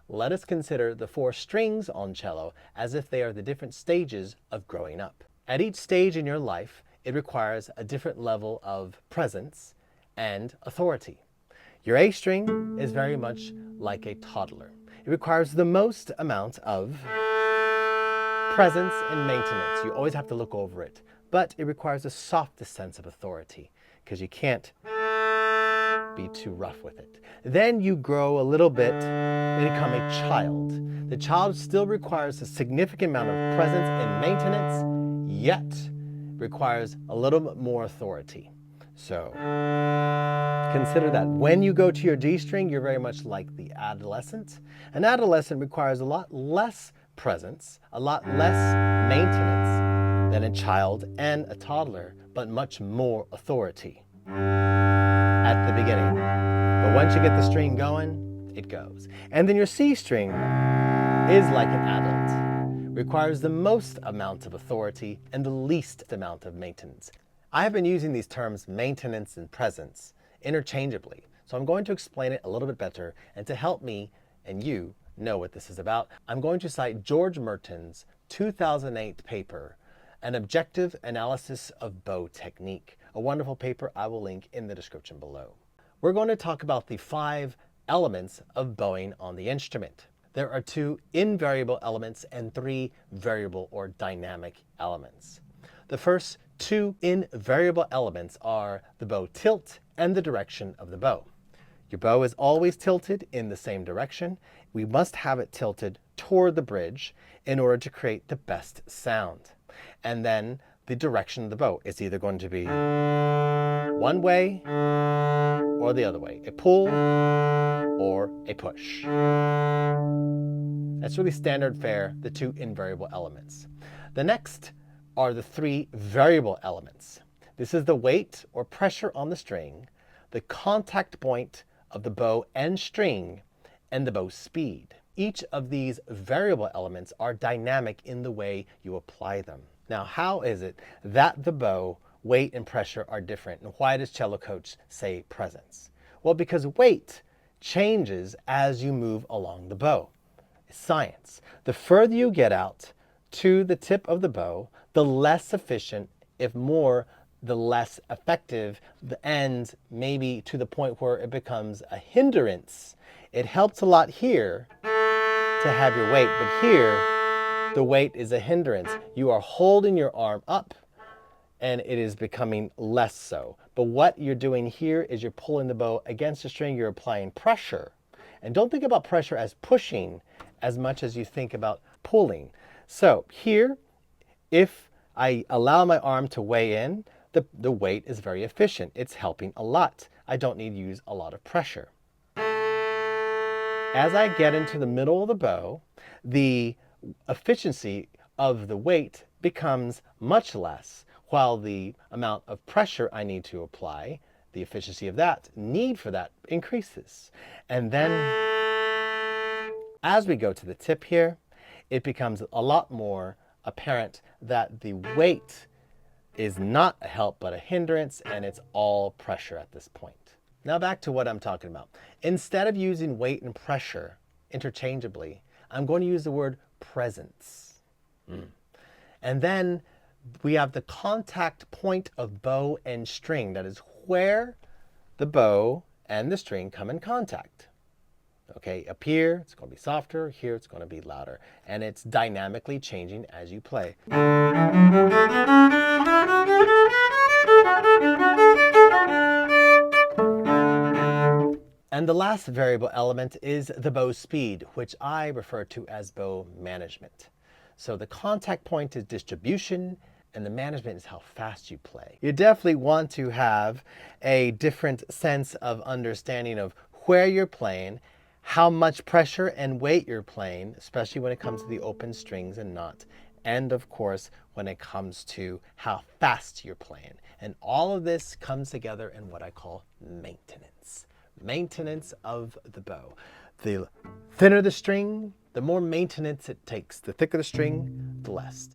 let us consider the 4 strings on cello as if they are the different stages of growing up. At each stage in your life, it requires a different level of presence and authority. Your A string is very much like a toddler. It requires the most amount of presence and maintenance. You always have to look over it. But it requires the softest sense of authority because you can't be too rough with it. Then you grow a little bit and become a child. The child still requires a significant amount of presence and maintenance, yet requires a little bit more authority. So consider that when you go to your D string, you're very much like the adolescent. An adolescent requires a lot less presence, a lot less maintenance than a child and a toddler, but much more authority at the beginning. But once you get the string going, it goes. And then your C string is like an adult, requires the most amount of authority and the least amount of maintenance. I have been using these terms maintenance and presence interchangeably, so I'm going to explain it a little bit better, and to help me and you know what this is about, I'm going to cite George Merton's 2008 paper, An Objective Analysis of Bow Technique, a wonderful paper I will link in the description below. We're going to talk about the 5 elements of bowing on the instrument. There are 2 invariable elements and 3 variable or dynamic elements. The first 2 invariable elements are the bow tilt and the direction of the bow. Your bow is always tilted in the same direction. We must have it tilted toward the bridge in order to create the best sound. And then the direction of the bow is either going to be one way or the other way, a pull or a push. That's really standard fare, the 2 invariable elements. The next are the 3 variable elements. This is the weight or pressure on the string, the contact point of the bow and string, and the bow speed. Each of these variable elements are dynamic in the way you apply them. Now, how is it that the bow, weight, and pressure are different? And why does CelloCoach say presence? Well, because weight changes as you move along the bow. It's science. The further you get out to the tip of the bow, the less efficient, if more, the less effective, and maybe to the point where it becomes a hindrance. It helps a lot here to have your weight, but here, the weight is a hindrance. You are holding your arm up, and it is becoming less so. But what you're doing here is you're pulling the bow against the string, you're applying pressure. And don't think about pressure as pushing as much as you think about pulling. So here, if I allow my arm to weigh in, the weight is very efficient. It's helping a lot. I don't need to use a lot of pressure. As I get into the middle of the bow, the efficiency of the weight becomes much less, while the amount of pressure I need to apply, the efficiency of that, need for that increases. And then as we go to the tip here, it becomes a lot more apparent that the weight is not a help but a hindrance, and it's all pressure at this point. Now back to what I'm talking about. Instead of using weight and pressure interchangeably, I'm going to use the word presence. And then we have the contact point of bow and string. That is where the bow and the string come in contact. Okay, up here, it's going to be softer. Here, it's going to be louder. And it's dynamically changing as you play. And the last variable element is the bow speed, which I refer to as bow management. So the contact point is distribution, and the management is how fast you play. You definitely want to have a different sense of understanding of where you're playing, how much pressure and weight you're playing, especially when it comes to the open strings and not, and of course, when it comes to how fast you're playing. And all of this comes together in what I call maintenance. Maintenance of the bow. The thinner the string, the more maintenance it takes. The thicker the string, the less.